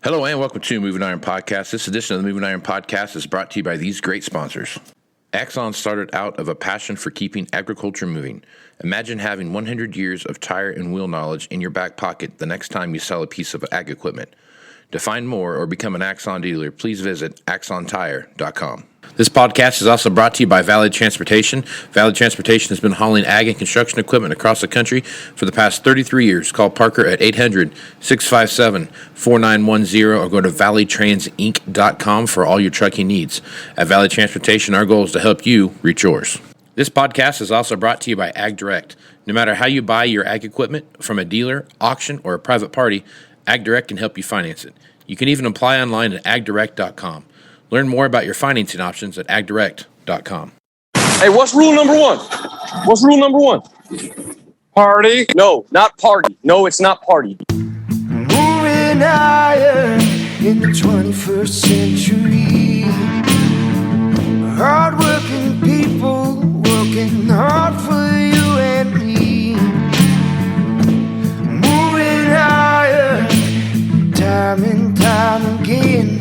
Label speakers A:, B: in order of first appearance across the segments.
A: Hello and welcome to Moving Iron Podcast. This edition of the Moving Iron Podcast is brought to you by these great sponsors. Axon started out of a passion for keeping agriculture moving. Imagine having 100 years of tire and wheel knowledge in your back pocket the next time you sell a piece of ag equipment. To find more or become an Axon dealer, please visit axontire.com. This podcast is also brought to you by Valley Transportation. Valley Transportation has been hauling ag and construction equipment across the country for the past 33 years. Call Parker at 800-657-4910 or go to valleytransinc.com for all your trucking needs. At Valley Transportation, our goal is to help you reach yours. This podcast is also brought to you by Ag Direct. No matter how you buy your ag equipment, from a dealer, auction, or a private party, Ag Direct can help you finance it. You can even apply online at agdirect.com. Learn more about your financing options at agdirect.com.
B: Hey, what's rule number one? What's rule number one? Party? No, not party. No, it's not party.
C: Moving higher in the 21st century. Hard-working people working hard for you and me. Moving higher, time and time again.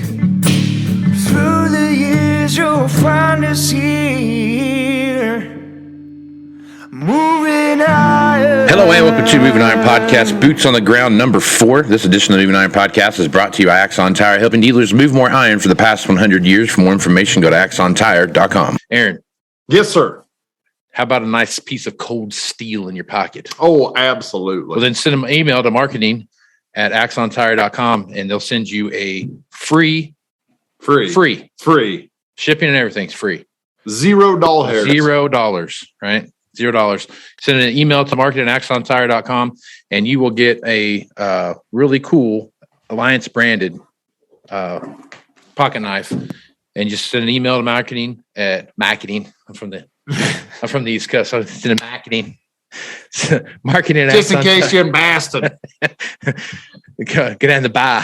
C: Through the years you'll find us here. Moving higher.
A: Hello and welcome to Moving Iron Podcast, Boots on the Ground number 4. This edition of the Moving Iron Podcast is brought to you by Axon Tire, helping dealers move more iron for the past 100 years. For more information, go to axontire.com. Aaron.
D: Yes, sir.
A: How about a nice piece of cold steel in your pocket?
D: Oh, absolutely.
A: Well, then send them an email to marketing at axontire.com and they'll send you a free shipping and everything's free.
D: $0.
A: $0, right? $0. Send an email to marketing at axontire.com and you will get a really cool Alliance branded pocket knife. And just send an email to marketing at marketing. I'm from the East Coast, so it's in marketing. Marketing at
D: just in case you're in Boston.
A: Get in the bar.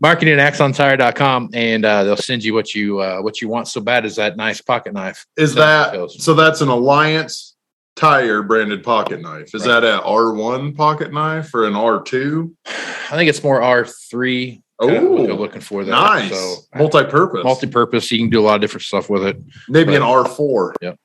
A: Marketing at axontire.com and they'll send you what you want so bad as that nice pocket knife.
D: Is that so? That's an Alliance Tire branded pocket knife. Is that an R1 pocket knife or an R2?
A: I think it's more R3.
D: Oh,
A: what they're looking for there.
D: Nice.
A: So,
D: Multi-purpose.
A: You can do a lot of different stuff with it.
D: Maybe an R4.
A: Yep.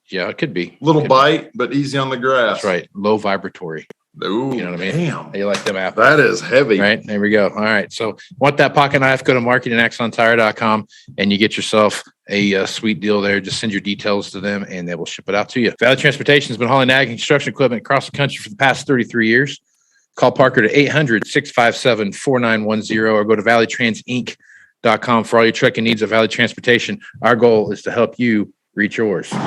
A: Yeah, it could be.
D: Little bite, but easy on the grass.
A: That's right. Low vibratory.
D: Ooh,
A: you know what I mean?
D: Damn.
A: You like them apples.
D: That is heavy.
A: Right. There we go. All right. So want that pocket knife, go to marketing@axontire.com and you get yourself a sweet deal there. Just send your details to them and they will ship it out to you. Valley Transportation has been hauling ag and construction equipment across the country for the past 33 years. Call Parker at 800-657-4910 or go to valleytransinc.com for all your trucking needs of Valley Transportation. Our goal is to help you reach yours. And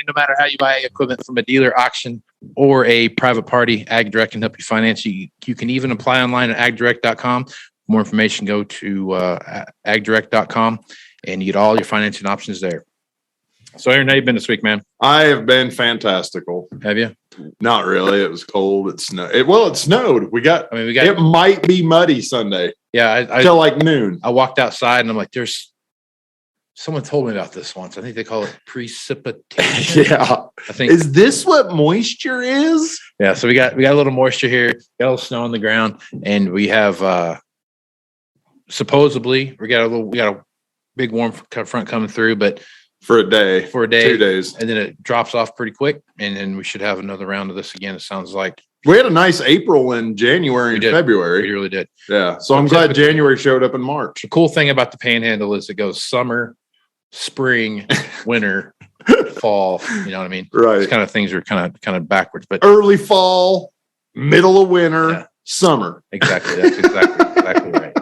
A: no matter how you buy equipment from a dealer, auction, or a private party, Ag Direct can help you finance. You can even apply online at agdirect.com. For more information, go to agdirect.com and you get all your financing options there. So, Aaron, how you been this week, man?
D: I have been fantastical.
A: Have you?
D: Not really. It was cold. It snowed. It snowed. It might be muddy Sunday.
A: Yeah,
D: till like noon.
A: I walked outside and I'm like, someone told me about this once. I think they call it precipitation.
D: Yeah. Is this what moisture is?
A: Yeah. So we got a little moisture here, got a little snow on the ground, and we have supposedly we got a big warm front coming through, but
D: for a day,
A: 2
D: days,
A: and then it drops off pretty quick, and then we should have another round of this again. It sounds like
D: we had a nice April in January and February.
A: We really did.
D: Yeah. So I'm glad January showed up in March.
A: The cool thing about the Panhandle is it goes summer, spring, winter, fall. You know what I mean?
D: Right.
A: These kind of things are kind of backwards, but
D: early fall, middle of winter, summer.
A: Exactly. That's exactly right.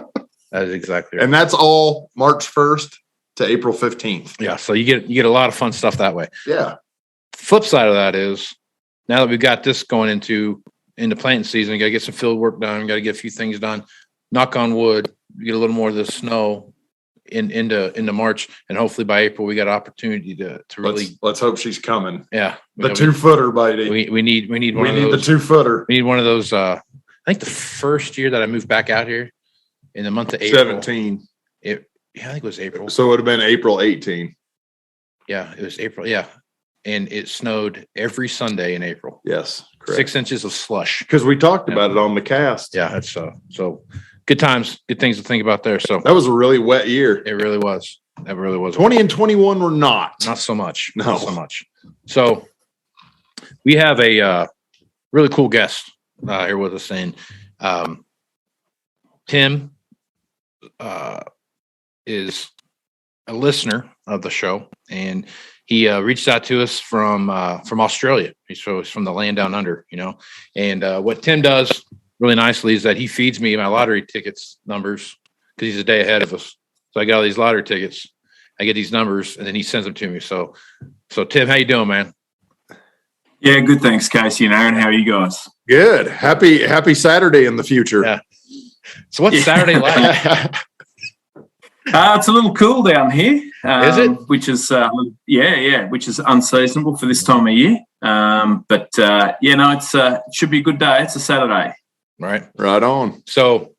A: That is exactly right.
D: And that's all March 1st to April 15th.
A: Yeah. So you get a lot of fun stuff that way.
D: Yeah.
A: Flip side of that is now that we've got this going into planting season, we got to get some field work done. We got to get a few things done. Knock on wood, we get a little more of the snow into March, and hopefully by April we got an opportunity to really.
D: Let's hope she's coming.
A: Yeah,
D: the 2-footer, buddy.
A: We need one of those.
D: We need the 2-footer.
A: We need one of those. I think the first year that I moved back out here in the month of April.
D: 17.
A: I think it was April.
D: So it would have been April 18.
A: Yeah, it was April. Yeah, and it snowed every Sunday in April.
D: Yes, correct.
A: 6 inches of slush.
D: Because we talked about it on the cast.
A: Yeah, that's so good times, good things to think about there. So
D: That was a really wet year.
A: it really was. That really was.
D: 20 and 21 were not.
A: Not so much.
D: No.
A: Not so much. So we have a really cool guest here with us, and Tim is a listener of the show, and he reached out to us from Australia. He's from the land down under, And what Tim does really nicely is that he feeds me my lottery tickets numbers because he's a day ahead of us. So I got all these lottery tickets. I get these numbers, and then he sends them to me. So Tim, how you doing, man?
E: Yeah, good. Thanks, Casey and Aaron. How are you guys?
D: Good. Happy Saturday in the future.
A: Yeah. So what's Saturday like?
E: It's a little cool down here.
A: Is it?
E: Which is which is unseasonable for this time of year. It should be a good day. It's a Saturday.
A: Right
E: on.
A: So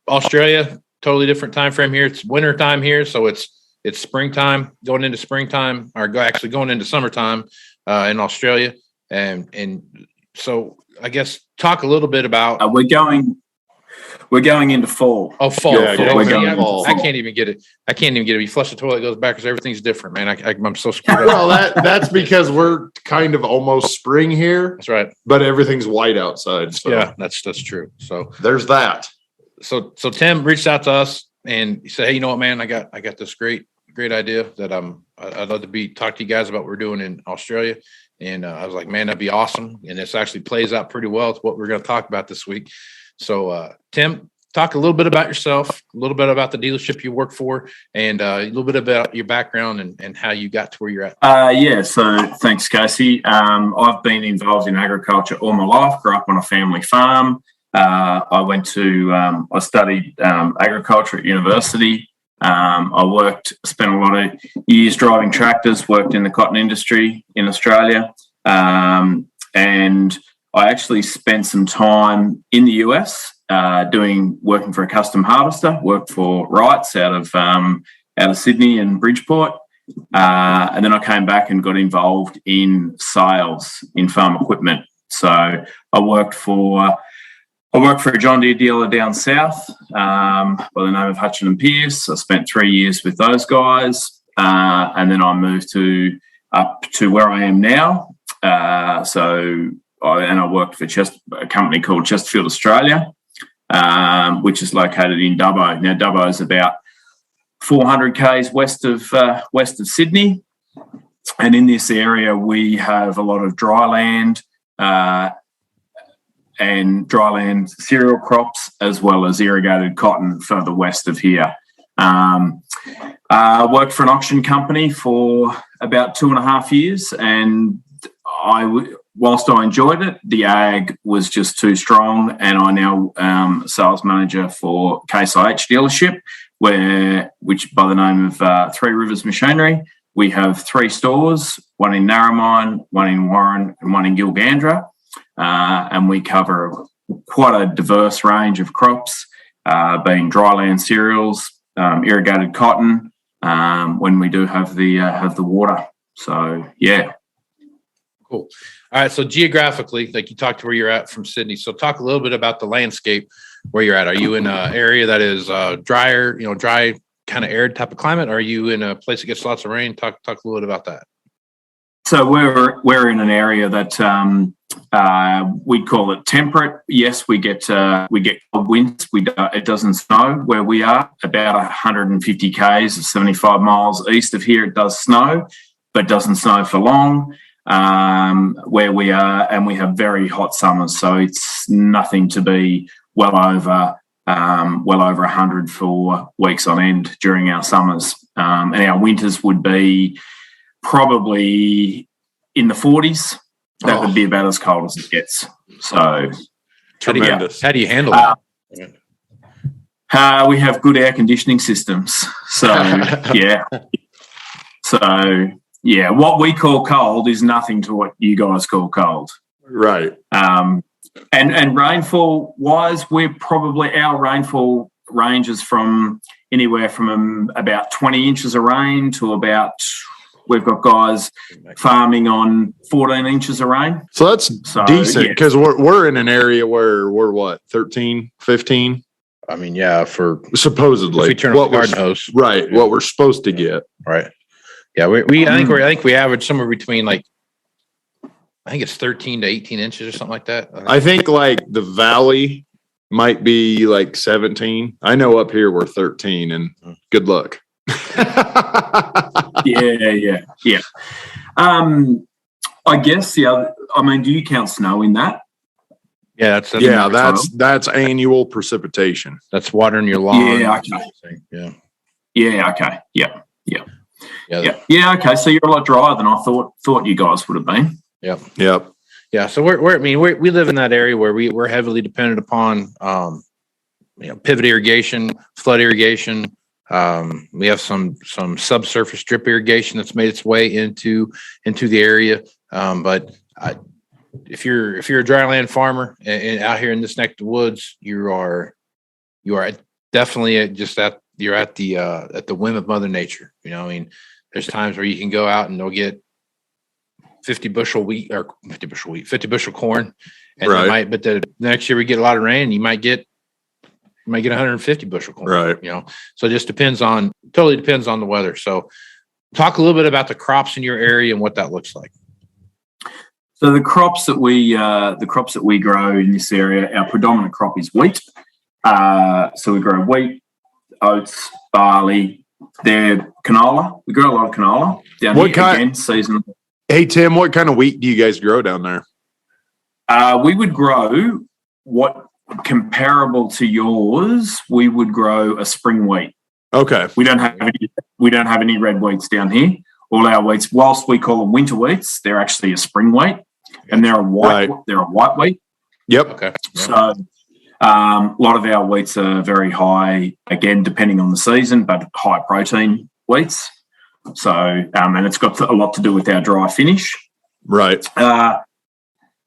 A: Australia, totally different time frame here. It's winter time here, so it's springtime, going into springtime, or actually going into summertime in Australia. And so I guess talk a little bit about
E: we're going into fall.
A: Oh, fall.
D: Yeah,
A: fall.
E: we're going into fall.
A: I can't even get it. You flush the toilet, it goes backwards. Everything's different, man. I'm so screwed up.
D: Well, that's because we're kind of almost spring here,
A: That's right.
D: but everything's white outside. So
A: Yeah, that's true. So
D: there's that.
A: So Tim reached out to us and he said, "Hey, you know what, man? I got this great idea that I'd love to talk to you guys about what we're doing in Australia." And I was like, "Man, that'd be awesome." And this actually plays out pretty well to what we're going to talk about this week. So Tim, talk a little bit about yourself, a little bit about the dealership you work for, and a little bit about your background and how you got to where you're at.
E: So thanks, Casey. I've been involved in agriculture all my life. Grew up on a family farm. I studied agriculture at university. Spent a lot of years driving tractors, worked in the cotton industry in Australia. And I actually spent some time in the US working for a custom harvester, worked for Wrights out of Sydney and Bridgeport. And then I came back and got involved in sales in farm equipment. So I worked for a John Deere dealer down south by the name of Hutchin & Pierce. I spent 3 years with those guys, and then I moved up to where I am now. I worked for a company called Chesterfield Australia, which is located in Dubbo. Now, Dubbo is about 400 k's west of Sydney, and in this area we have a lot of dry land and dryland cereal crops, as well as irrigated cotton further west of here. Worked for an auction company for about 2.5 years, and whilst I enjoyed it, the ag was just too strong, and I now am sales manager for Case IH dealership, which by the name of Three Rivers Machinery. We have 3 stores, one in Narromine, one in Warren, and one in Gilgandra. And we cover quite a diverse range of crops, being dryland cereals, irrigated cotton, when we do have the water. So, yeah.
A: Cool. All right. So geographically, like you talked to where you're at from Sydney. So talk a little bit about the landscape where you're at. Are you in an area that is drier, dry, kind of arid type of climate? Or are you in a place that gets lots of rain? Talk a little bit about that.
E: So we're in an area that we'd call it temperate. Yes, we get cold winds. It doesn't snow where we are. About 150 k's or 75 miles east of here, it does snow, but doesn't snow for long. Where we are, and we have very hot summers, so it's nothing to be well over 100 for weeks on end during our summers, and our winters would be probably in the 40s. That would be about as cold as it gets. So
D: Tremendous.
A: How do you handle that?
E: We have good air conditioning systems. So yeah. So yeah, what we call cold is nothing to what you guys call cold.
D: Right.
E: And rainfall wise, our rainfall ranges from anywhere from about 20 inches of rain to about We've got guys farming on 14 inches of rain.
D: So that's decent because we're in an area where we're what, 13, 15?
A: I mean, yeah, for
D: supposedly
A: if we turn on the garden hose,
D: right? Yeah. What we're supposed to get,
A: right? Yeah, I think we average somewhere between I think it's 13 to 18 inches or something like that.
D: I think like the valley might be like 17. I know up here we're 13, and good luck.
E: Yeah. I guess do you count snow in that?
A: Yeah,
D: that's annual precipitation.
A: That's watering your lawn.
E: Yeah, okay. Okay. Yeah. Okay. So you're a lot drier than I thought you guys would have been.
D: Yep.
A: Yeah. So we live in that area where we're heavily dependent upon pivot irrigation, flood irrigation. We have some subsurface drip irrigation that's made its way into the area. But if you're a dryland farmer and out here in this neck of the woods, you are definitely you're at the whim of Mother Nature. There's times where you can go out and they'll get 50 bushel corn, and but the next year we get a lot of rain, and you might get 150 bushel corn.
D: Right.
A: So it just totally depends on the weather. So talk a little bit about the crops in your area and what that looks like.
E: So the crops that we grow in this area, our predominant crop is wheat. So we grow wheat, oats, barley, they're canola. We grow a lot of canola down here again, seasonal.
D: Hey Tim, what kind of wheat do you guys grow down there?
E: We would grow what comparable to yours. We would grow a spring wheat. Okay. We don't have any red wheats down here. All our wheats, whilst we call them winter wheats, they're actually a spring wheat, and they're a white wheat.
D: Yep.
E: Okay. So a lot of our wheats are very high, again, depending on the season, but high protein wheats. So, and it's got a lot to do with our dry finish.
D: Right.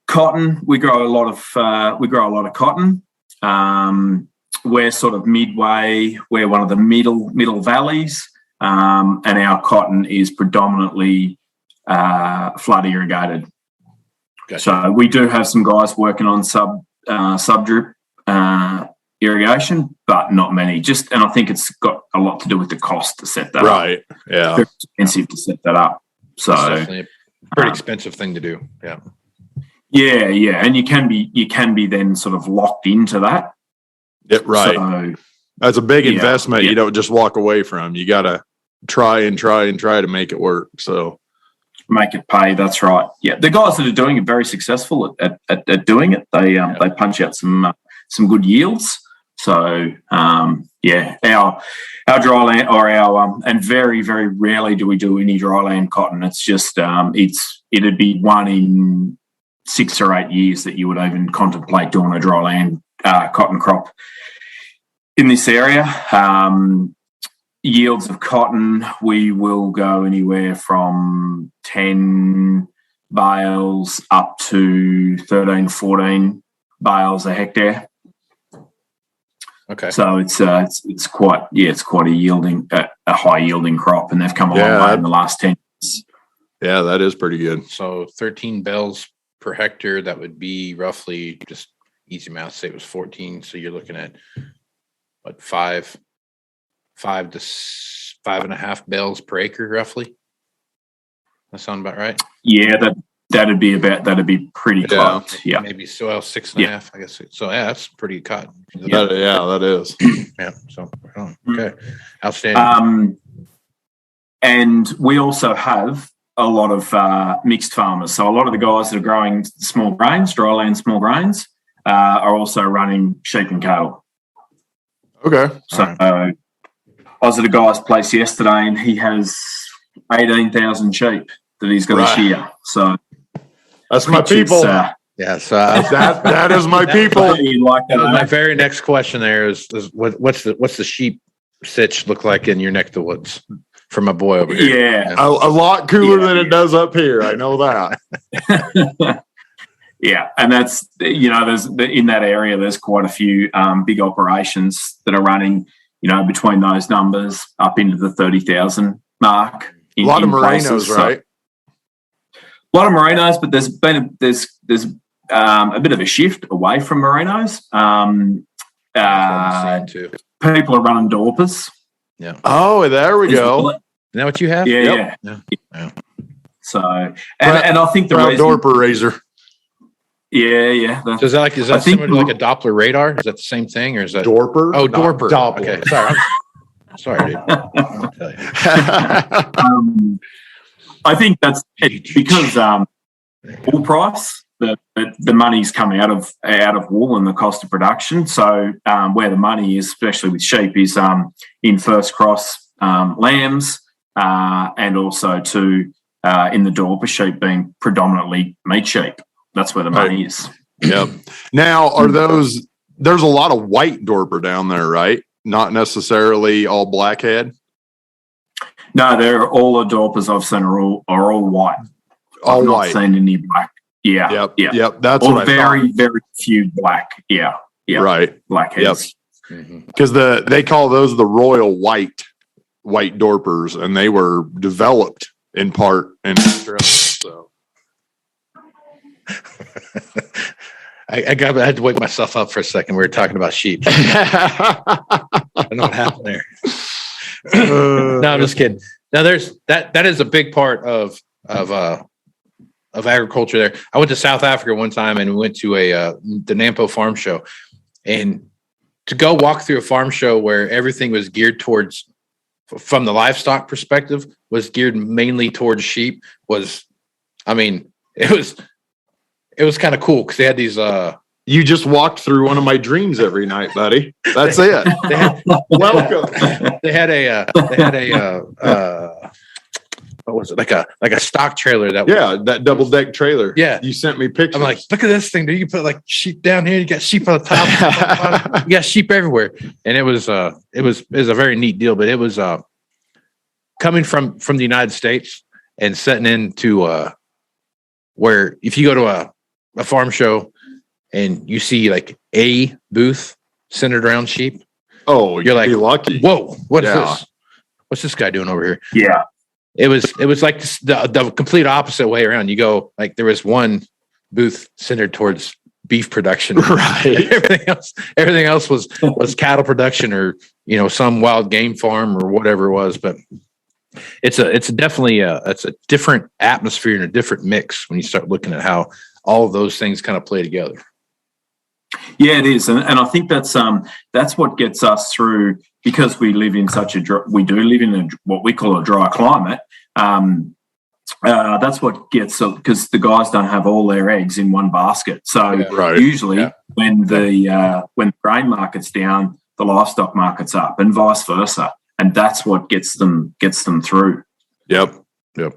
E: Cotton, we grow a lot of cotton. We're sort of midway. We're one of the middle valleys, and our cotton is predominantly flood irrigated. Gotcha. So we do have some guys working on sub drip irrigation, but not many. And I think it's got a lot to do with the cost to set that up.
D: Right. Yeah.
E: It's very expensive to set that up. So
A: it's definitely a pretty expensive thing to do. Yeah.
E: Yeah, and you can be then sort of locked into that.
D: Yeah, right. So, that's a big investment. You don't just walk away from. You got to try to make it work. So
E: make it pay. That's right. Yeah, the guys that are doing it very successful at doing it. They punch out some good yields. So our dryland or our and very, very rarely do we do any dryland cotton. It's just it'd be one in 6 or 8 years that you would even contemplate doing a dryland cotton crop in this area. Yields of cotton, we will go anywhere from 10 bales up to 13, 14 bales a hectare.
A: Okay.
E: So it's quite a yielding, a high yielding crop, and they've come a long way in the last 10 years.
D: Yeah, that is pretty good.
A: So 13 bales per hectare, that would be roughly, just easy math, say it was 14. So you're looking at what, 5 to 5.5 bales per acre, roughly. That sound about right?
E: Yeah, that'd be pretty close. Yeah,
A: maybe 6.5. I guess. So that's pretty cotton.
D: That is.
A: Yeah. So okay, outstanding.
E: And we also have a lot of mixed farmers. So a lot of the guys that are growing small grains, dryland small grains, are also running sheep and cattle.
D: Okay.
E: So I was at a guy's place yesterday, and he has 18,000 sheep that he's got this year. So
D: that's my people.
A: Yes,
D: that is my people.
A: My very next question there is what's the sheep sitch look like in your neck of the woods? For my boy over here.
E: Yeah.
D: A lot cooler than it does up here. I know that.
E: Yeah. And that's, there's in that area, there's quite a few big operations that are running, between those numbers up into the 30,000 mark.
D: A lot of merinos,
E: places.
D: right?
E: A lot of merinos, but there's been there's a bit of a shift away from merinos.
A: Too.
E: People are running Dorpers.
A: Yeah.
D: Oh, there we go.
A: Is that what you have?
E: Yeah. So, and I think the
D: Proud
E: reason,
D: Dorper razor.
E: Yeah.
A: So is that similar to like a Doppler radar? Is that the same thing, or is that
D: Dorper?
A: Oh, Dorper.
D: Doppler.
A: Okay, sorry, dude. I'll tell you.
E: I think that's it, because wool price, the money's coming out of wool and the cost of production. So where the money is, especially with sheep, is in first cross lambs, and also in the Dorper sheep being predominantly meat sheep. That's where the money is.
D: Yep. Now, there's a lot of white Dorper down there, right? Not necessarily all blackhead.
E: No, they're all the Dorpers I've seen are all white.
D: All
E: I've not
D: white.
E: seen any black. Yeah.
D: Yep. That's
E: or
D: what
E: very, very few black. Yeah.
D: Right.
E: Blackheads.
D: Because they call those the royal white Dorpers, and they were developed in part in Australia. So.
A: I had to wake myself up for a second. We were talking about sheep. I don't know what happened there. No, I'm just kidding. Now there's that is a big part of agriculture there. I went to South Africa one time and we went to the Nampo farm show, and to go walk through a farm show where everything was geared towards, from the livestock perspective, was geared mainly towards sheep it was kind of cool because they had these.
D: You just walked through one of my dreams every night, buddy. That's it. Welcome.
A: They had a what was it, like a stock trailer that
D: that double deck trailer.
A: Yeah,
D: you sent me pictures.
A: I'm like, look at this thing, dude. You put like sheep down here, you got sheep on the top, you got sheep everywhere, and it was a very neat deal. But it was coming from the United States and setting into where if you go to a farm show and you see like a booth centered around sheep, you're like,
D: lucky.
A: Whoa, what is this? What's this guy doing over here?
E: Yeah.
A: It was like the complete opposite way around. You go, like, there was one booth centered towards beef production.
D: Right.
A: Everything else was cattle production, or, some wild game farm or whatever it was. But it's definitely it's a different atmosphere and a different mix when you start looking at how all of those things kind of play together.
E: Yeah, it is, and I think that's what gets us through, because we live in what we call a dry climate. That's what gets, because the guys don't have all their eggs in one basket. So usually when the grain market's down, the livestock market's up, and vice versa, and that's what gets them through.
A: Yep,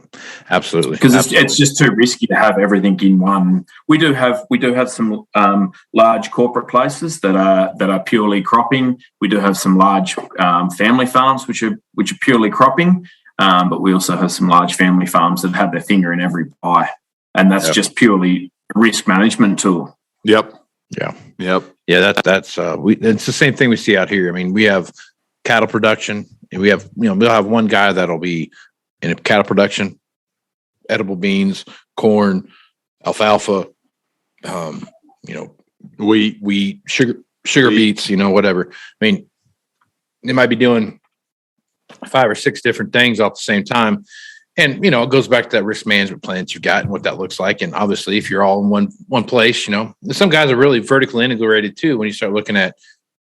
A: absolutely.
E: Because it's just too risky to have everything in one. We do have some large corporate places that are purely cropping. We do have some large family farms which are purely cropping, but we also have some large family farms that have their finger in every pie, and that's just purely a risk management tool.
D: Yep.
A: Yeah.
D: Yep.
A: Yeah. That's it's the same thing we see out here. I mean, we have cattle production, and we have we'll have one guy that'll be in cattle production, edible beans, corn, alfalfa, wheat, sugar beets, whatever. I mean, they might be doing 5 or 6 different things all at the same time. And, it goes back to that risk management plan that you've got and what that looks like. And obviously, if you're all in one place, some guys are really vertically integrated too, when you start looking at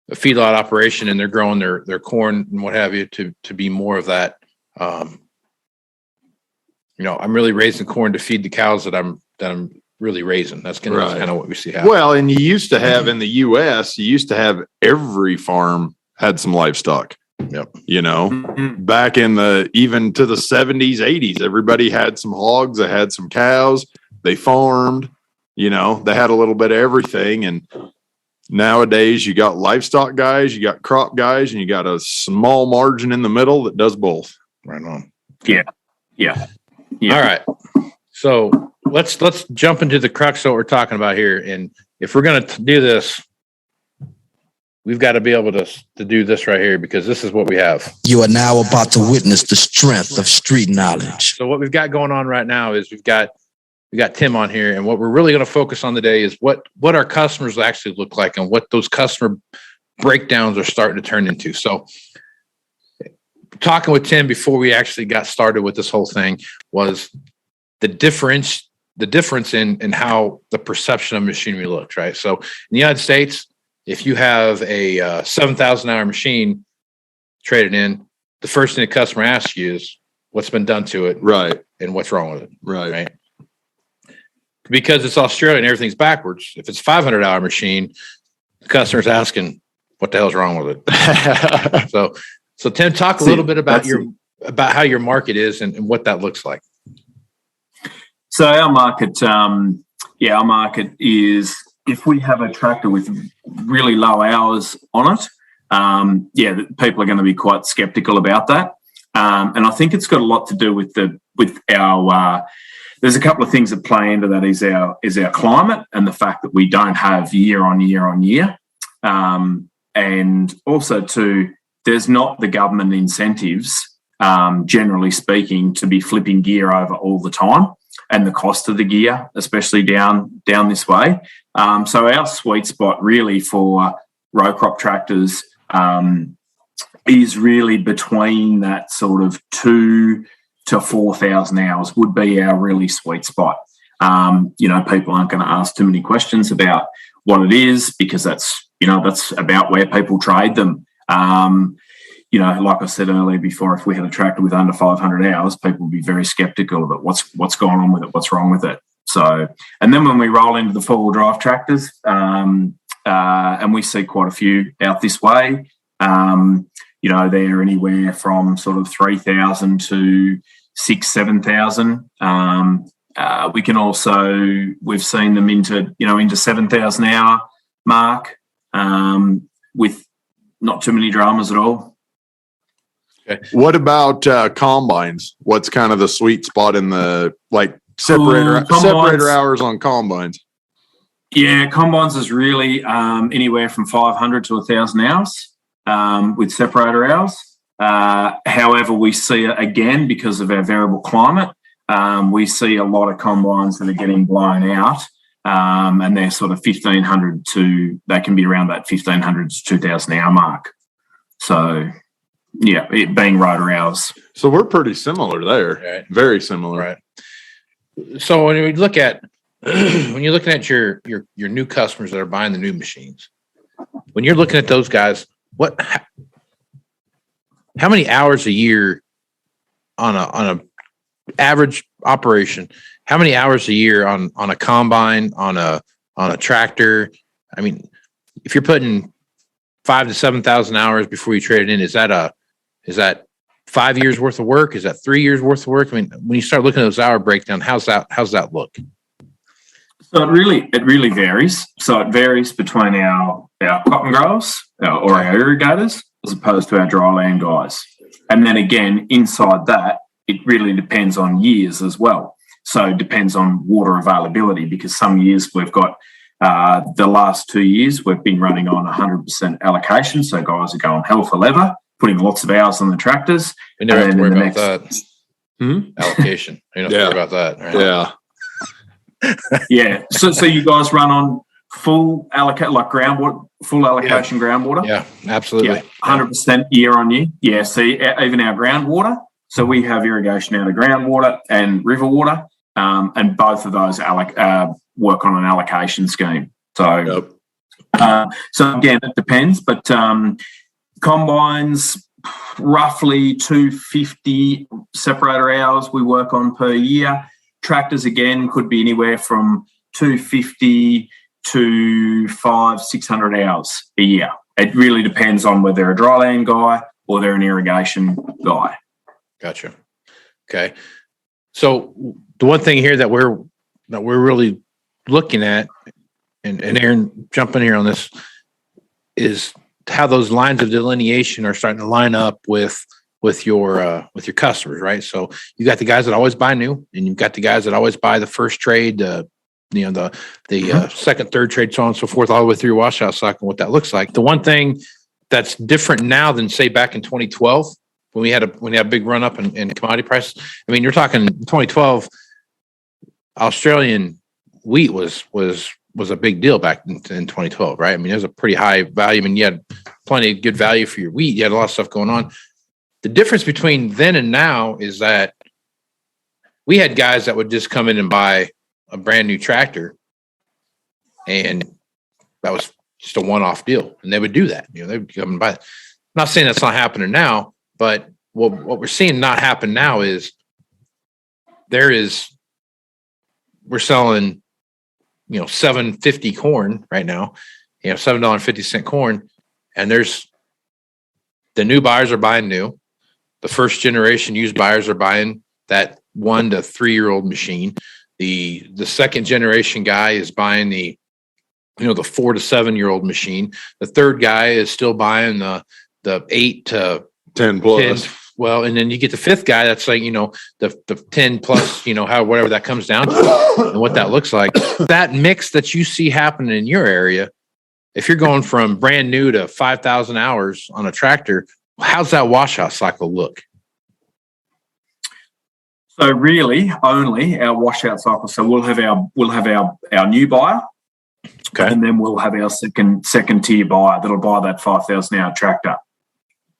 A: a feedlot operation and they're growing their corn and what have you to be more of that. I'm really raising corn to feed the cows that I'm really raising. That's kind of what we see happen.
D: Well, and you used to have in the U.S., every farm had some livestock.
A: Yep.
D: Back in even to the 70s, 80s, everybody had some hogs. They had some cows. They farmed. They had a little bit of everything. And nowadays, you got livestock guys, you got crop guys, and you got a small margin in the middle that does both.
A: Right on.
E: Yeah.
A: All right. So let's jump into the crux of what we're talking about here. And if we're going to do this, we've got to be able to do this right here, because this is what we have.
F: You are now about to witness the strength of street knowledge.
A: So what we've got going on right now is we got Tim on here, and what we're really going to focus on today is what our customers actually look like and what those customer breakdowns are starting to turn into. So talking with Tim before we actually got started with this whole thing was the difference in how the perception of machinery looks, right? So in the United States, if you have a 7,000 hour machine traded in, the first thing the customer asks you is what's been done to it,
D: Right.
A: and what's wrong with it,
D: Right.
A: Because it's Australia and everything's backwards. If it's a 500 hour machine, the customer's asking what the hell's wrong with it. So Tim, talk a little bit about how your market is and what that looks like.
E: So our market, our market is, if we have a tractor with really low hours on it, people are going to be quite skeptical about that. And I think it's got a lot to do with our. There's a couple of things that play into that is our climate and the fact that we don't have year on year, and also too, there's not the government incentives, generally speaking, to be flipping gear over all the time, and the cost of the gear, especially down this way. So our sweet spot really for row crop tractors is really between that sort of 2,000 to 4,000 hours would be our really sweet spot. People aren't going to ask too many questions about what it is, because that's about where people trade them. Like I said earlier before, if we had a tractor with under 500 hours, people would be very skeptical about what's going on with it, what's wrong with it. So, and then when we roll into the four-wheel drive tractors, and we see quite a few out this way, they're anywhere from sort of 3,000 to 6,000-7,000. We can also, we've seen them into 7,000 hour mark, with not too many dramas at all.
D: Okay. What about combines? What's kind of the sweet spot in the separator hours on combines?
E: Yeah, combines is really anywhere from 500 to 1,000 hours with separator hours. However, we see it again because of our variable climate. We see a lot of combines that are getting blown out, and they're sort of 1,500 to, they can be around that 1,500 to 2,000 hour mark. So, yeah, it being rotor hours.
D: So we're pretty similar there.
A: Right.
D: Very similar.
A: Right. So when you look at when you're looking at your new customers that are buying the new machines, when you're looking at those guys, how many hours a year on a average operation? How many hours a year on a combine, on a tractor? I mean, if you're putting 5,000 to 7,000 hours before you trade it in, is that 5 years worth of work? Is that 3 years worth of work? I mean, when you start looking at those hour breakdown, how's that look?
E: So it really varies. So it varies between our cotton growers or our irrigators as opposed to our dry land guys. And then again, inside that, it really depends on years as well. So it depends on water availability, because some years we've got the last 2 years we've been running on 100% allocation. So guys are going hell for leather, putting lots of hours on the tractors.
A: We never have to worry about that. Allocation. You don't have to worry about that. Right?
D: Yeah.
E: Yeah. So you guys run on full allocation groundwater?
A: Yeah, absolutely.
E: Yeah, 100% year on year. Yeah, see, even our groundwater. So we have irrigation out of groundwater and river water, and both of those work on an allocation scheme. So, so again, it depends, but combines, roughly 250 separator hours we work on per year. Tractors, again, could be anywhere from 250 to 500-600 hours a year. It really depends on whether they're a dry land guy or they're an irrigation guy.
A: Gotcha. Okay. So the one thing here that we're really looking at, and Aaron, jump in here on this, is how those lines of delineation are starting to line up with your customers, right? So you got the guys that always buy new, and you've got the guys that always buy the first trade, the second, third trade, so on and so forth, all the way through your washout cycle, what that looks like. The one thing that's different now than say back in 2012 when we had a big run up in commodity prices. I mean, you're talking 2012. Australian wheat was a big deal back in 2012, right? I mean, it was a pretty high value. I mean, you had plenty of good value for your wheat. You had a lot of stuff going on. The difference between then and now is that we had guys that would just come in and buy a brand new tractor, and that was just a one-off deal. And they would do that. They would come and buy it. I'm not saying that's not happening now, but what we're seeing not happen now is we're selling, $7.50 corn right now, $7.50 corn. And there's the new buyers are buying new. The first generation used buyers are buying that 1 to 3 year old machine. The second generation guy is buying the 4 to 7 year old machine. The third guy is still buying the 8 to
D: 10 plus.
A: 10. Well, and then you get the fifth guy that's like, the 10 plus, whatever that comes down to and what that looks like. That mix that you see happening in your area, if you're going from brand new to 5,000 hours on a tractor, how's that washout cycle look?
E: So really only our washout cycle. So we'll have our new buyer.
A: Okay.
E: And then we'll have our second tier buyer that'll buy that 5,000 hour tractor.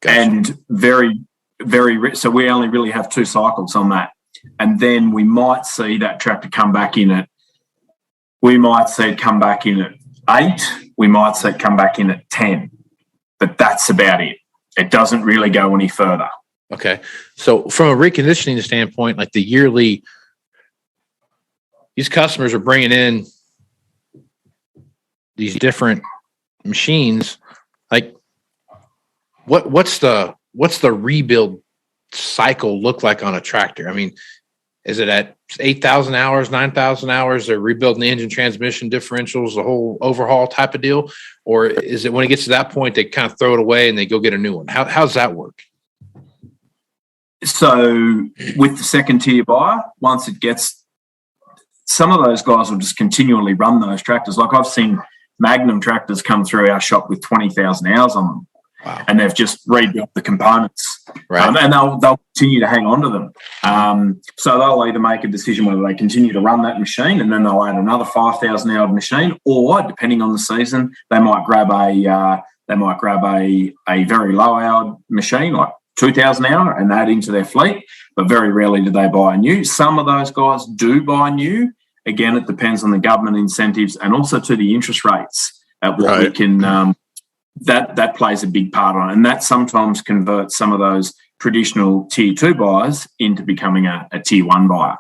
A: Gotcha.
E: And so we only really have 2 cycles on that. And then we might see that tractor come back in at, we might see it come back in at 8, we might see it come back in at 10, but that's about it. It doesn't really go any further.
A: Okay. So from a reconditioning standpoint, like the yearly, these customers are bringing in these different machines. Like what's the rebuild cycle look like on a tractor? I mean, is it at 8,000 hours, 9,000 hours? They're rebuilding the engine, transmission, differentials, the whole overhaul type of deal? Or is it when it gets to that point, they kind of throw it away and they go get a new one? How's that work?
E: So with the second tier buyer, once it gets, some of those guys will just continually run those tractors. Like I've seen Magnum tractors come through our shop with 20,000 hours on them.
A: Wow.
E: And they've just rebuilt the components,
A: right?
E: And they'll continue to hang on to them. So they'll either make a decision whether they continue to run that machine, and then they'll add another 5,000 hour machine, or depending on the season, they might grab a very low hour machine like 2,000 hour and add into their fleet. But very rarely do they buy new. Some of those guys do buy new. Again, it depends on the government incentives and also to the interest rates at what we can. That plays a big part on it, and that sometimes converts some of those traditional tier 2 buyers into becoming a tier 1 buyer.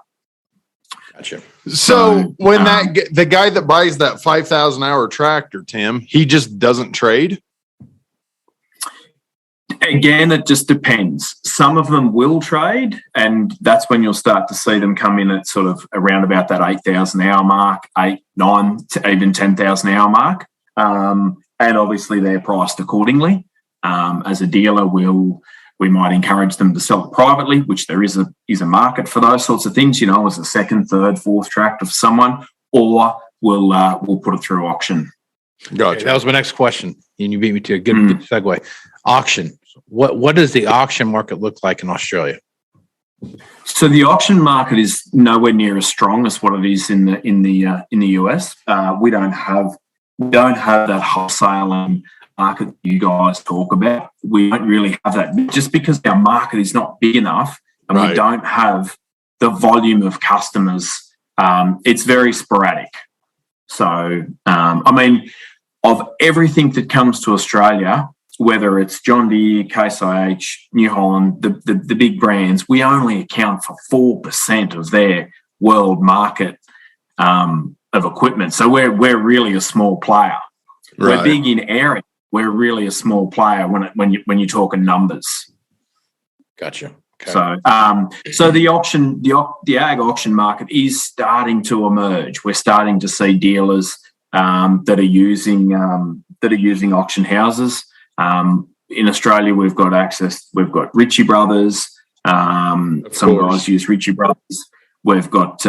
A: Gotcha.
D: So when the guy that buys that 5,000 hour tractor, Tim, he just doesn't trade?
E: Again, it just depends. Some of them will trade, and that's when you'll start to see them come in at sort of around about that 8,000 hour mark, 8, 9, to even 10,000 hour mark. And obviously they're priced accordingly. As a dealer, we might encourage them to sell it privately, which there is a market for those sorts of things, as a second, third, fourth tractor for someone, or we'll put it through auction.
D: Gotcha.
A: Okay, that was my next question, and you beat me to a good segue. Auction. What does the auction market look like in Australia?
E: So the auction market is nowhere near as strong as what it is in the US. We don't have that wholesaling market that you guys talk about. We don't really have that just because our market is not big enough and we don't have the volume of customers. It's very sporadic. So, of everything that comes to Australia, whether it's John Deere, Case IH, New Holland, the big brands, we only account for 4% of their world market of equipment. So we're really a small player. We're big in area. We're really a small player when you're talking numbers.
A: Gotcha. Okay.
E: So the ag auction market is starting to emerge. We're starting to see dealers that are using auction houses. In Australia, we've got access. We've got Ritchie Brothers. Some guys use Ritchie Brothers. We've got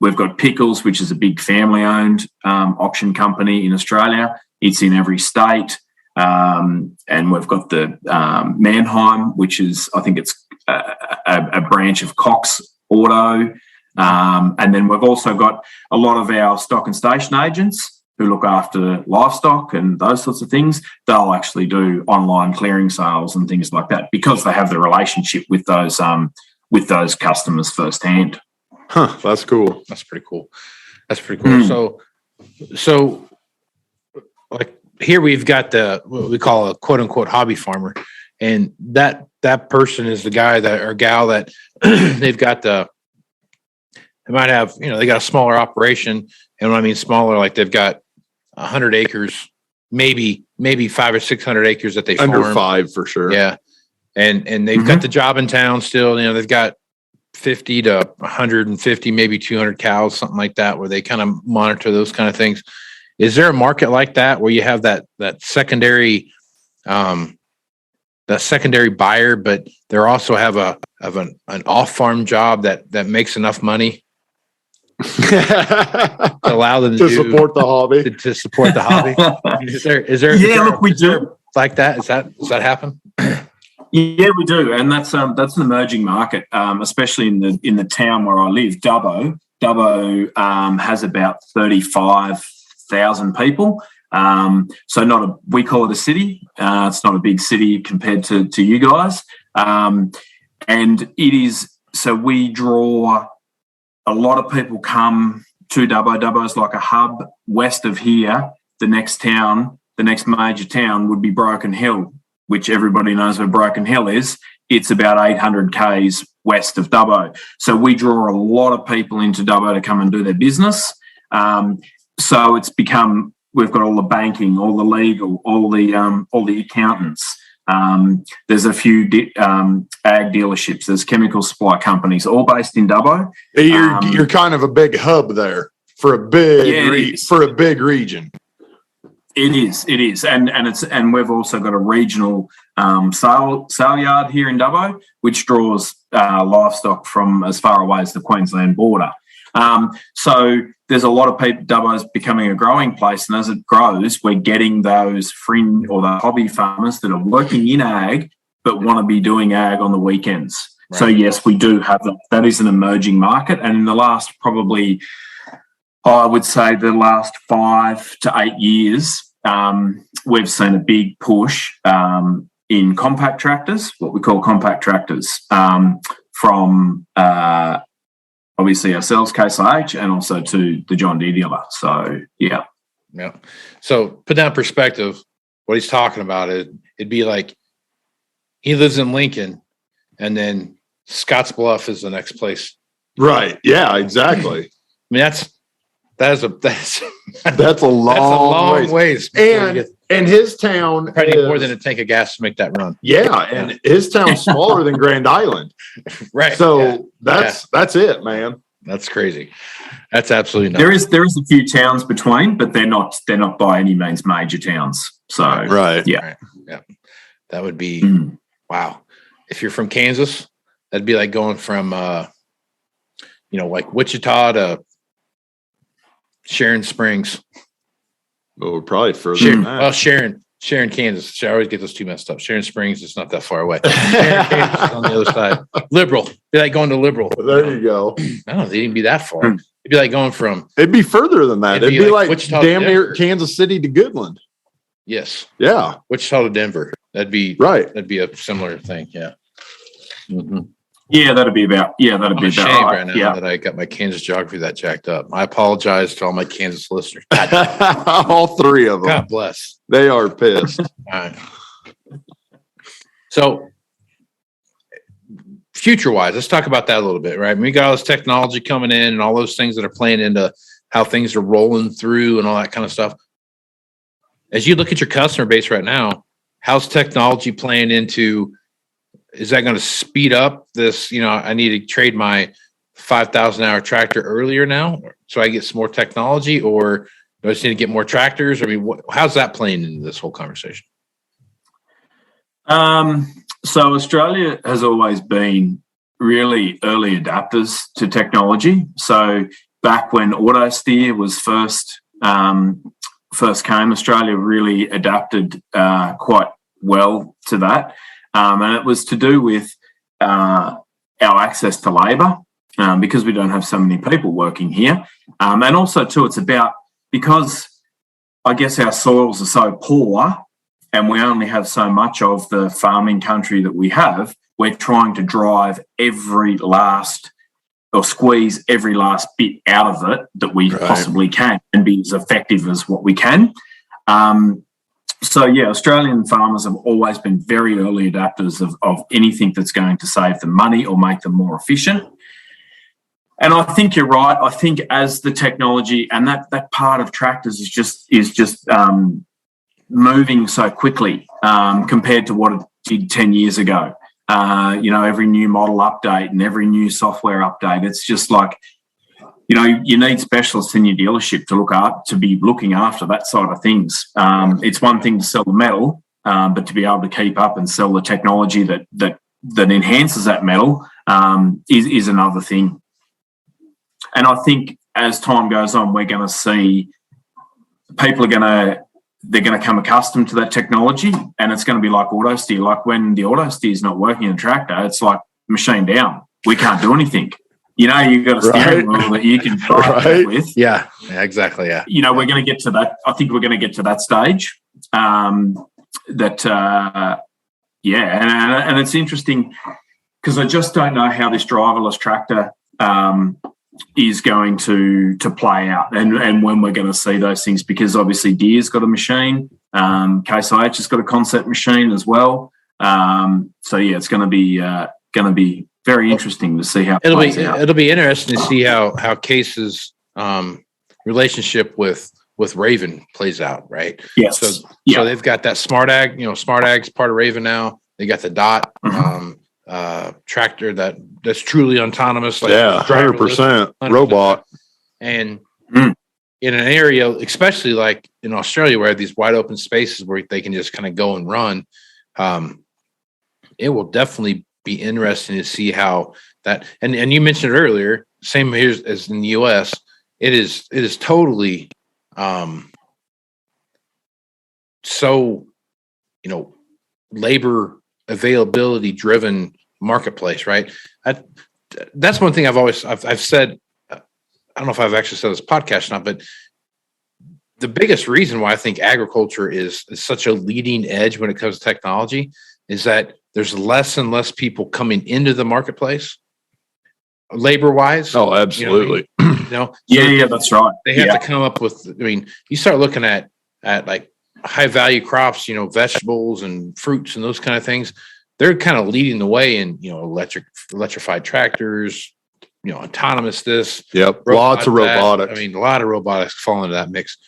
E: We've got Pickles, which is a big family-owned auction company in Australia. It's in every state. And we've got the Mannheim, which is, I think it's a branch of Cox Auto. And then we've also got a lot of our stock and station agents who look after livestock and those sorts of things. They'll actually do online clearing sales and things like that because they have the relationship with those customers firsthand.
D: Huh, that's cool.
A: That's pretty cool. So like here we've got what we call a quote unquote hobby farmer, and that person is the guy that or gal that they've got they might have, they got a smaller operation. And when I mean smaller, like they've got 100 acres, maybe 500 or 600 acres that they
D: under
A: farm.
D: 5 for sure.
A: Yeah. And they've got the job in town still, they've got 50 to 150, maybe 200 cows, something like that, where they kind of monitor those kind of things. Is there a market like that where you have that secondary, buyer, but they also have an off-farm job that makes enough money to allow them
D: to support the hobby?
A: To support the hobby. Is there?
E: Yeah, look, we do
A: like that. Does that happen?
E: Yeah, we do, and that's an emerging market, especially in the town where I live, Dubbo. Dubbo has about 35,000 people. So we call it a city. It's not a big city compared to you guys, and it is. So we draw a lot of people come to Dubbo. Dubbo is like a hub west of here. The next major town would be Broken Hill, which everybody knows where Broken Hill is. It's about 800 k's west of Dubbo. So we draw a lot of people into Dubbo to come and do their business. So it's become, we've got all the banking, all the legal, all the accountants. There's a few ag dealerships. There's chemical supply companies, all based in Dubbo.
D: You're kind of a big hub there for a big region.
E: It is, and we've also got a regional sale yard here in Dubbo, which draws livestock from as far away as the Queensland border. So there's a lot of people. Dubbo's becoming a growing place, and as it grows, we're getting those fringe or the hobby farmers that are working in ag but want to be doing ag on the weekends. Right. So yes, we do have that. That is an emerging market, and in the last probably, I would say, the last 5 to 8 years, we've seen a big push in compact tractors, what we call compact tractors, from obviously ourselves, Case IH, and also to the John Deere dealer. So, yeah.
A: Yeah. So put that in perspective, what he's talking about, it'd be like he lives in Lincoln and then Scotts Bluff is the next place.
D: Right. Yeah, exactly.
A: I mean, that's
D: a long ways. And his town
A: probably more than a tank of gas to make that run.
D: Yeah, and his town's smaller than Grand Island.
A: Right.
D: So that's it, man.
A: That's crazy. That's absolutely nuts.
E: There is a few towns between, but they're not by any means major towns. So
D: right.
E: Yeah.
A: Right. Yeah. That would be wow. If you're from Kansas, that'd be like going from like Wichita to Sharon Springs.
D: Oh, we're probably further than that.
A: Well, Sharon, Kansas. I always get those two messed up. Sharon Springs is not that far away. Sharon, Kansas is on the other side. Liberal. It'd be like going to Liberal.
D: There you go.
A: No, they didn't be that far. It'd be like going from.
D: It'd be further than that. It'd be like
A: Wichita
D: damn near Kansas City to Goodland.
A: Yes.
D: Yeah.
A: Wichita to Denver. That'd be
D: right.
A: That'd be a similar thing. Yeah. Mm-hmm.
E: Yeah, that'd be about
A: right now that I got my Kansas geography that jacked up. I apologize to all my Kansas listeners.
D: All three of them.
A: God bless.
D: They are pissed.
A: All right. So, future-wise, let's talk about that a little bit, right? We got all this technology coming in and all those things that are playing into how things are rolling through and all that kind of stuff. As you look at your customer base right now, how's technology playing into? Is that going to speed up this? I need to trade my 5,000-hour tractor earlier now, so I get some more technology, or do I just need to get more tractors? I mean, how's that playing into this whole conversation?
E: So Australia has always been really early adapters to technology. So back when auto steer was first came, Australia really adapted quite well to that, and it was to do with our access to labour, because we don't have so many people working here, and also too, it's about, because I guess our soils are so poor and we only have so much of the farming country that we have, we're trying to drive squeeze every last bit out of it that we possibly can and be as effective as what we can. So, yeah, Australian farmers have always been very early adapters of anything that's going to save them money or make them more efficient. And I think you're right. I think as the technology and that part of tractors is just moving so quickly compared to what it did 10 years ago. Every new model update and every new software update, it's just like, you need specialists in your dealership to be looking after that side of things. It's one thing to sell the metal, but to be able to keep up and sell the technology that enhances that metal is another thing. And I think as time goes on, we're going to see people they're going to come accustomed to that technology, and it's going to be like auto steer. Like when the auto steer is not working in a tractor, it's like machine down. We can't do anything. You've got a steering wheel that you can drive with.
A: Yeah, exactly. Yeah.
E: We're going to get to that. I think we're going to get to that stage. And it's interesting because I just don't know how this driverless tractor is going to play out and when we're going to see those things, because obviously Deere's got a machine, Case IH has got a concept machine as well. It's going to be very interesting to see how
A: it'll be interesting to see how Case's relationship with Raven plays out, right?
E: Yes.
A: So they've got that Smart Ag, Smart Ag's part of Raven now. They got the DOT tractor that's truly autonomous, like
D: 100% robot.
A: And in an area, especially like in Australia, where these wide open spaces where they can just kind of go and run, it will definitely be interesting to see how that. And you mentioned it earlier, same here as in the US. It is totally so labor availability driven marketplace, right? That's one thing I've said. I don't know if I've actually said this podcast or not, but the biggest reason why I think agriculture is such a leading edge when it comes to technology is that there's less and less people coming into the marketplace, labor wise.
D: Oh, absolutely.
E: That's right.
A: They have to come up with. I mean, you start looking at like high value crops, vegetables and fruits and those kind of things. They're kind of leading the way in, electrified tractors, autonomous this.
D: Yep. Lots of robotics.
A: I mean, a lot of robotics fall into that mix.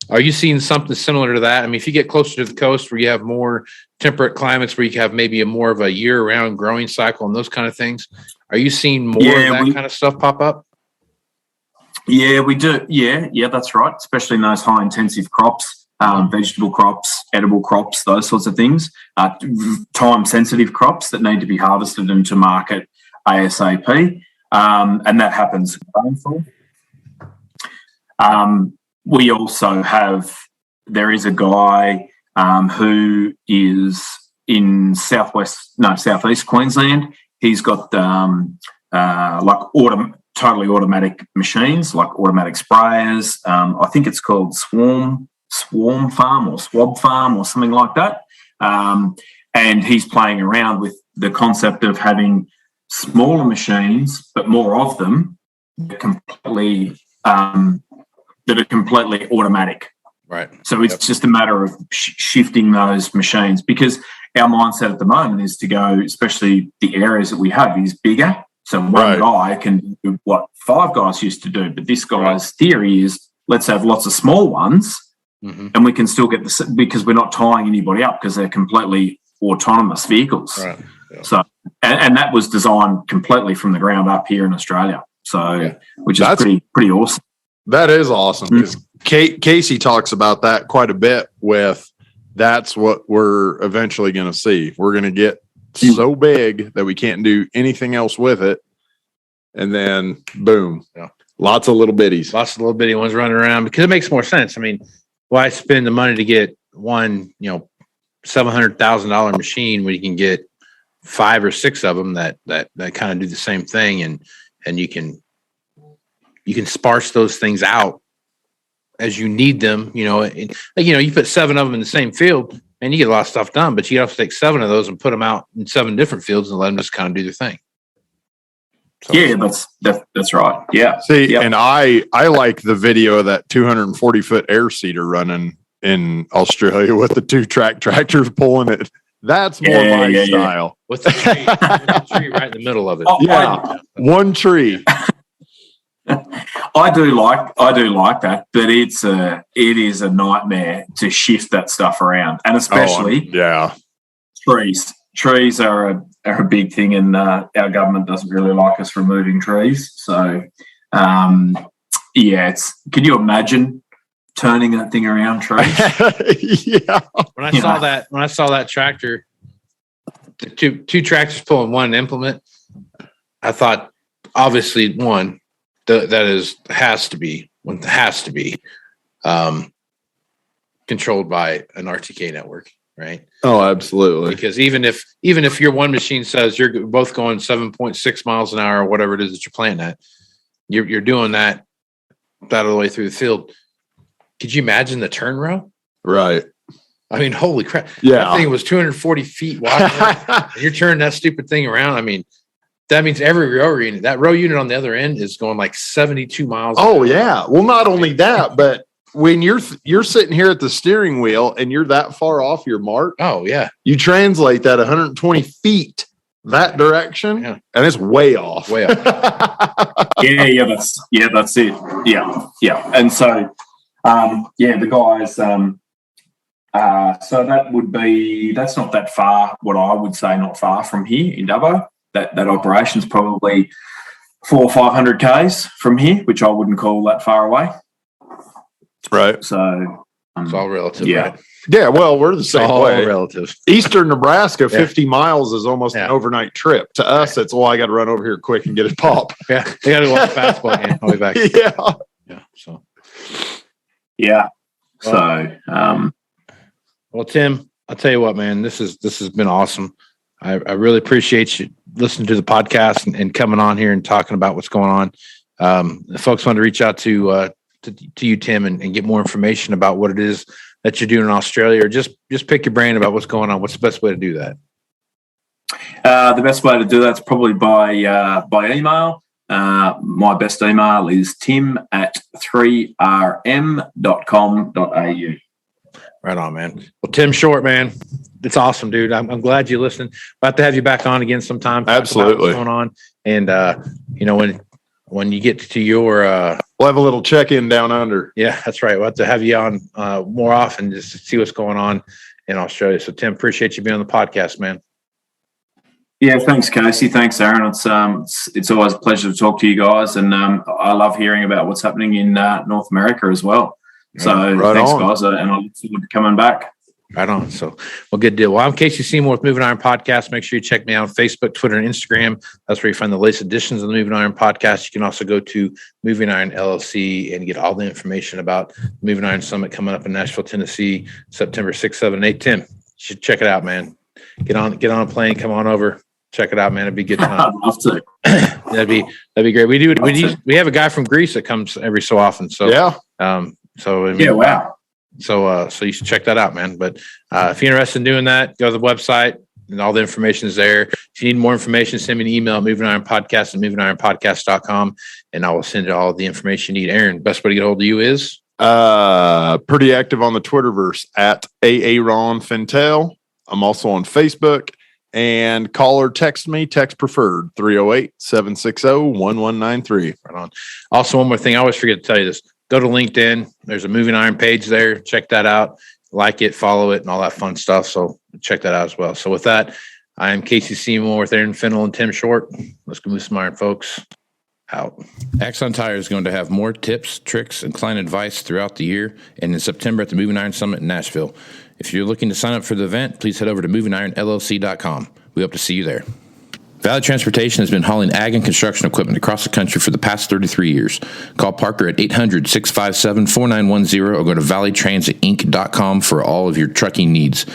A: Are you seeing something similar to that? I mean, if you get closer to the coast where you have more temperate climates, where you have maybe a more of a year-round growing cycle and those kind of things, are you seeing more of that kind of stuff pop up?
E: Yeah, we do. Yeah, that's right. Especially in those high-intensive crops. Vegetable crops, edible crops, those sorts of things, time-sensitive crops that need to be harvested and to market ASAP, and that happens in Rainfall. We also there is a guy who is in southeast Queensland. He's got totally automatic machines, like automatic sprayers. I think it's called Swarm Farm or Swab Farm or something like that. And he's playing around with the concept of having smaller machines, but more of them that are completely automatic.
A: Right.
E: So it's just a matter of shifting those machines, because our mindset at the moment is to go, especially the areas that we have, is bigger. So one guy can do what 5 guys used to do. But this guy's theory is, let's have lots of small ones. Mm-hmm. And we can still get because we're not tying anybody up, because they're completely autonomous vehicles. Right. Yeah. So, and that was designed completely from the ground up here in Australia. So, which is pretty awesome.
D: That is awesome, because Casey talks about that quite a bit. That's what we're eventually going to see. We're going to get so big that we can't do anything else with it, and then boom.
A: Yeah.
D: Lots of little bitties.
A: Lots of little bitty ones running around because it makes more sense. I mean, why spend the money to get one, $700,000 machine when you can get 5 or 6 of them that kind of do the same thing, and you can sparse those things out as you need them. You put 7 of them in the same field and you get a lot of stuff done, but you have to take 7 of those and put them out in 7 different fields and let them just kind of do their thing.
E: So, yeah, that's right. Yeah.
D: See, yep. And I like the video of that 240-foot air seeder running in Australia with the 2 tractors pulling it. That's more my style.
A: With the tree right in the middle of it.
D: One tree.
E: I do like that, but it is a nightmare to shift that stuff around, and especially trees. Trees are a big thing, and our government doesn't really like us removing trees. So, can you imagine turning that thing around trees?
A: Yeah. When I saw that tractor, the two tractors pulling one implement, I thought obviously one has to be controlled by an RTK network, right?
D: Oh, absolutely.
A: Because even if your one machine says you're both going 7.6 miles an hour or whatever it is that you're planting at, you're doing that all the way through the field. Could you imagine the turn row?
D: Right.
A: I mean, holy crap.
D: Yeah.
A: That thing was 240 feet wide. And you're turning that stupid thing around. I mean, that means every row unit, that row unit on the other end is going like 72 miles.
D: Oh, yeah. Well, not only that, but when you're sitting here at the steering wheel and you're that far off your mark.
A: Oh, yeah.
D: You translate that 120 feet that direction, and it's way off.
A: Way off.
E: That's it. Yeah. And so, the guys, so that's not that far, what I would say not far from here in Dubbo. That operation's probably 400 or 500 Ks from here, which I wouldn't call that far away.
D: Right.
E: So
A: it's all relative.
E: Yeah.
A: Right?
D: Yeah. Well, we're the same way.
A: All relative.
D: Eastern Nebraska, 50 miles is almost an overnight trip. To us, it's, I got to run over here quick and get it pop.
A: Yeah. They got to watch the fastball game on the way back.
D: Yeah.
A: So.
E: Yeah. So,
A: well, Tim, I'll tell you what, man, this has been awesome. I really appreciate you listening to the podcast and coming on here and talking about what's going on. If folks want to reach out to you, Tim, and get more information about what it is that you're doing in Australia, or just pick your brain about what's going on, what's the best way to do that?
E: The best way to do that's probably by email. My best email is tim@3rm.com.au.
A: Right on, man. Well, Tim Short, man, it's awesome, dude. I'm glad you listened. About to have you back on again sometime.
D: Absolutely.
A: What's going on? And when you get to your
D: we'll have a little check-in down under.
A: Yeah, that's right. We'll have to have you on more often just to see what's going on in Australia. So, Tim, appreciate you being on the podcast, man.
E: Yeah, thanks, Casey. Thanks, Aaron. It's always a pleasure to talk to you guys, and I love hearing about what's happening in North America as well. So thanks, guys, and I look forward to coming back.
A: Right on. So, well, good deal. Well, I'm Casey Seymour with Moving Iron Podcast. Make sure you check me out on Facebook, Twitter, and Instagram. That's where you find the latest editions of the Moving Iron Podcast. You can also go to Moving Iron LLC and get all the information about the Moving Iron Summit coming up in Nashville, Tennessee, September 6th, 7, and 8, 10. You should check it out, man. Get on a plane, come on over. Check it out, man. It'd be a good time.
E: I'd love to.
A: That'd be great. We have a guy from Greece that comes every so often. So
E: wow.
A: So you should check that out, man. But if you're interested in doing that, go to the website and all the information is there. If you need more information, send me an email at MovingIronPodcast at MovingIronPodcast.com, and I will send you all the information you need. Aaron, best way to get a hold of you is?
D: Pretty active on the Twitterverse at @AARonFintel. I'm also on Facebook. And call or text me, text preferred, 308-760-1193.
A: Right on. Also, one more thing. I always forget to tell you this. Go to LinkedIn. There's a Moving Iron page there. Check that out. Like it, follow it, and all that fun stuff. So check that out as well. So with that, I am Casey Seymour with Aaron Fennell and Tim Short. Let's go move some iron, folks. Out. Axon Tire is going to have more tips, tricks, and client advice throughout the year and in September at the Moving Iron Summit in Nashville. If you're looking to sign up for the event, please head over to MovingIronLLC.com. We hope to see you there. Valley Transportation has been hauling ag and construction equipment across the country for the past 33 years. Call Parker at 800-657-4910 or go to valleytransitinc.com for all of your trucking needs.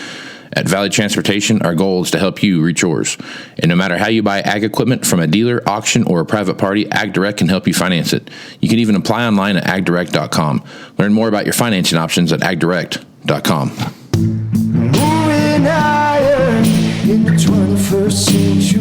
A: At Valley Transportation, our goal is to help you reach yours. And no matter how you buy ag equipment from a dealer, auction, or a private party, AgDirect can help you finance it. You can even apply online at agdirect.com. Learn more about your financing options at agdirect.com.
C: Moving higher in the 21st century.